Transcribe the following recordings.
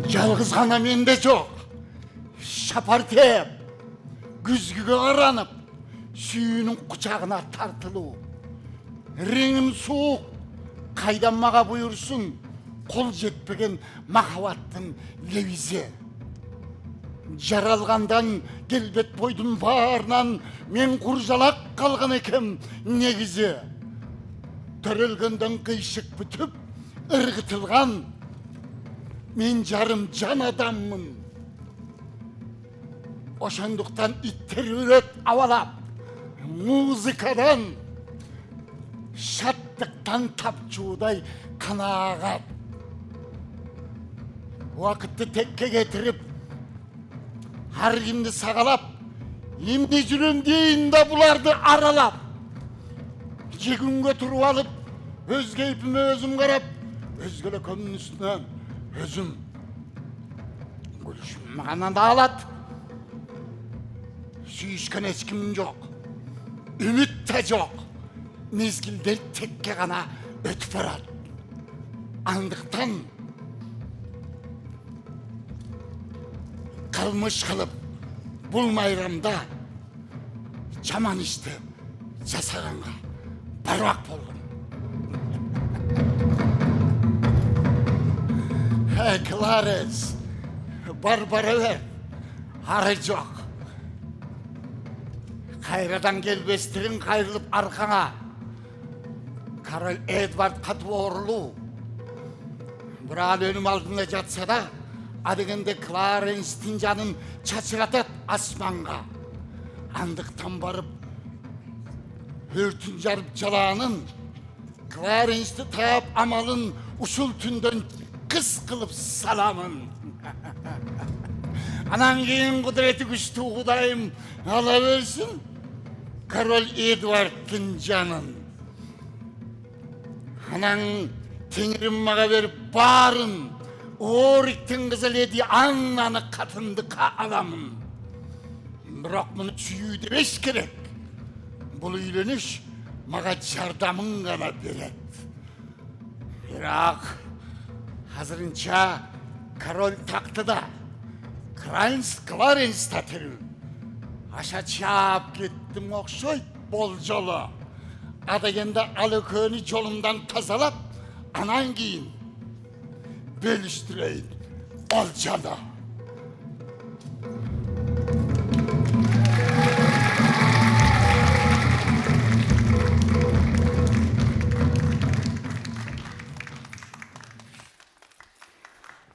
Жалғыз ғана менде жоқ. Шапартеп, күзгіге қаранып, сүйінің құшағына тартылу. Реңім суық, қайдан маға бұйырсын, қол жетпеген махаббаттың левизе. Жаралғандан келбет бойдың барынан мен құржалақ қалған екем негізі. Төрелгенден қиышық бүтіп, ырғытылған мен жарым жан адаммын. Ошондуктан иттер үрет авалап, музыкадан, шаттықтан тапчудай қанағат. Уақытты текке кетіріп, har kimdi sağalap, imdi жүрем дейін да бұларды аралап. Жегінге тұрып алып, өз кейпіме өзім қарап, өзгелі көмін үстінен өзім гүлішім мағанан да алады. Сүйішкен ешкім жоқ, үміт те жоқ, мезгілдер текке ғана өтіп барады. Андықтан қалмыш қылып бұл майрамда жаман ішті жасағанға баруақ болдым. Кларес, бар бара бер, ары жоқ. Қайрадан келбестігін қайрылып арқаңа. Король Эдвард қатып орылу. Бірақ өнім алдында жатса да, адегенде Кларенстің жанын чачыратат асманға. Андықтан барып, өртін жарып жаланын, Кларенсті тап амалын ұшыл түнден қыз қылып саламын. Анан кейін құдіреті күшті құдайым ала берсін, король Эдвардтың жанын. Анан теңірім маға беріп барын, Ориктің қызыл еді Аннаны қатындыққа аламын. Бірақ мұны сүйі демес керек. Бұл үйленіш маға жардамын ғана береді. Бірақ қазірінша король тақтыда, Кларенс тәтірі. Аша чап кеттім оқшой бол жолы. Адагенде алы көні жолымдан тазалап, анан кейін бөлістірейін ол жаны.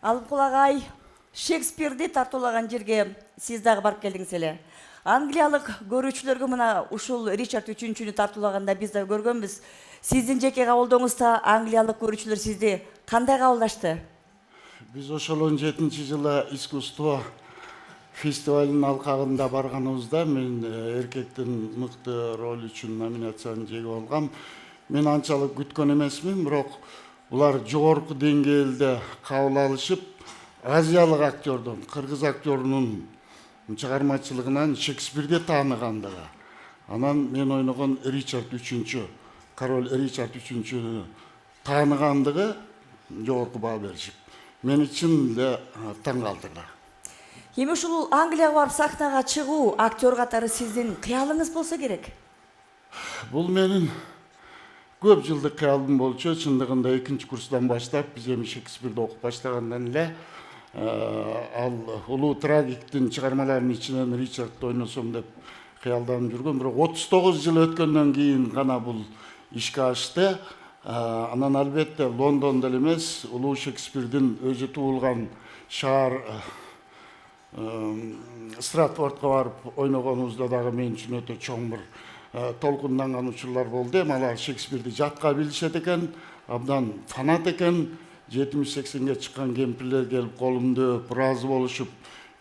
Алып құлағай, Шекспирді тартулаған жерге сіз дағы барып келдіңіз әлі. Англиялық көрушілерге мұна ушул Ричард үшіншіні тартулағанда біз де көргенбіз. Сіздің жеке қабылдауыңызда Англиялық көрушілер сізді қандай қабылдашты? Біз ошол 17-ші жылы искусство фестивалінің алқағында барғанымызда мен еркектің мықты роль үшін номинацияны жеңіп алғам. Мен анчалык күткөн эмесмин, бирок булар жогорку деңгээлде кабыл алышып, азиялык актердон, кыргыз актерунун чыгармачылыгынан Шекспирди тааныгандыгы. Анан мен ойногон Ричард үшүнчү, король Ричард үшүнчүнү тааныгандыгы жогорку баа беришип, мен үчүн да таң калтырды. Эми ушул Англияга барып сахнага чыгуу актер катары сиздин кыялыңыз болсо керек. Бул менин көп жылдык кыялым болчу. Чындыгында 2-нчи курстан баштап, биз эми Шекспирди окуп баштагандан эле ал улуу трагиктин чыгармаларынын ичинен Ричардты ойносом деп кыялданып жүргөн. Бирок 39 жыл өткөндөн кийин гана бул ишке ашты. Анан албетте Лондондо эле эмес, улуу Шекспирдин өзү туулган шаар Стратфордко барып ойногонубузда дагы мен үчүн өтө чоң бир толкунданган учурлар болду. Эми алар Шекспирди жатка билишет экен, абдан фанат экен. 70-80ге чыккан кемпирлер келип колумду өп ыраазы болушуп,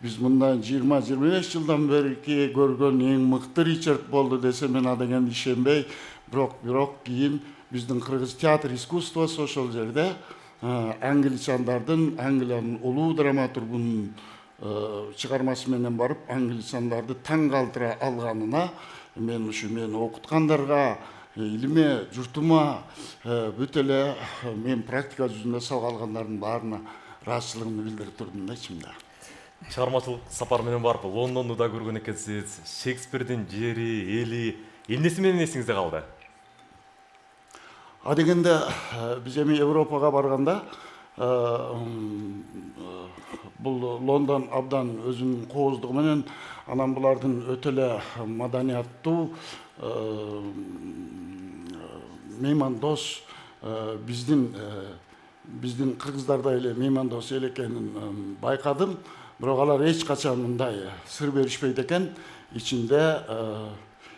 биз мындан 20-25 жылдан берки көргөн эң мыкты Ричард болду десе, мен адегенде ишенбей, бирок кийин биздин кыргыз театр искусствосу ошол жерде англичандардын, Англиянын улуу драматургунун чыгармасы менен барып, англичандарды таң калтыра алганына, мен ушу мени окуткандарга, илиме, журтума бүт эле мен практика жүзүндө сабак алгандардын баарына ыраазычылыгымды билдирип турдум да ичимде. Чыгармачылык сапар менен барып Лондонду да көргөн экенсиз. Шекспирдин жери, эли эмнеси менен эсиңизде калды? Адегенде биз эми Европага барганда бул Лондон абдан өзүнүн кооздугу менен анан булардын өтө эле маданияттуу меймандос биздин кыргыздардай эле меймандос эл экенин байкадым. Бирок алар эч качан мындай сыр беришпейт экен. Ичинде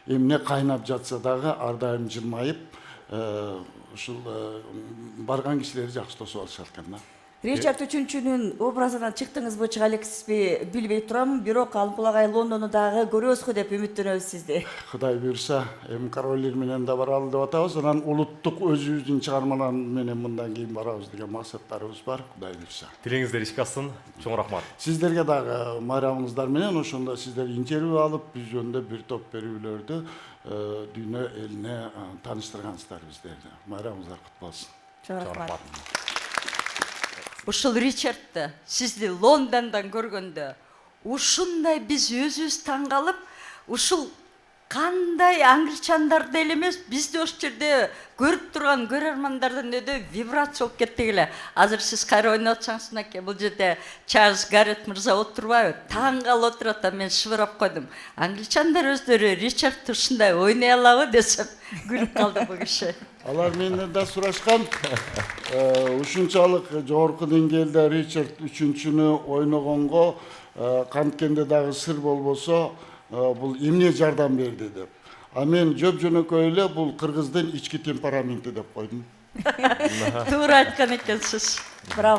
эмне кайнап жатса дагы ар дайым жылмайып ушул барган кишилерди жакшы тосуп алышат экен да. Ричард үчүнчүнүн образынан чыктыңызбы, чыга элексизби билбей турам, бирок Алымкул агай Лондонду дагы көрөбүзгү деп үмүттөнөбүз сизди. Кудай буюрса, эми королдер менен да баралы деп атабыз. Анан улуттук өзүбүздүн чыгармалар менен мындан кийин барабыз деген максаттарыбыз бар, Кудай буюрса. Тилеңиздер ишке ашсын. Чоң рахмат. Сиздерге дагы майрамыңыздар менен ошондо сиздер интервью алып, биз жөнүндө бир топ берүүлөрдү дүйнө элине тааныштыргансыздар биздерди. Майрамыңыздар куту болсун. Чоң рахмат. Ушул Ричардты сизди Лондондон көргөндө ушундай биз өзүбүз таң калып, ушул кандай англичандарды эле эмес, бизди ошол жерде көрүп турган көрөрмандардын өдө вибрация болуп кеттик эле. Азыр сиз кайра ойноп атсаңыз, мынакей бул жерде Чарльз Гаррет мырза отурбайбы? Таң калып отурат да мен шыбырап койдум. Англичандар өздөрү Ричард ушундай ойной алабы десем, күлүп калды бул киши. Алар менден да сурашкан. Ушунчалык жогорку деңгээлде Ричард үчүнчүнү ойногонго канткенде дагы сыр болбосо, бул эмне жардам берди деп. А мен жөп-жөнөкөй эле бул кыргыздын ички темпераменти деп койдум. Туура айткан экенсиз. Браво.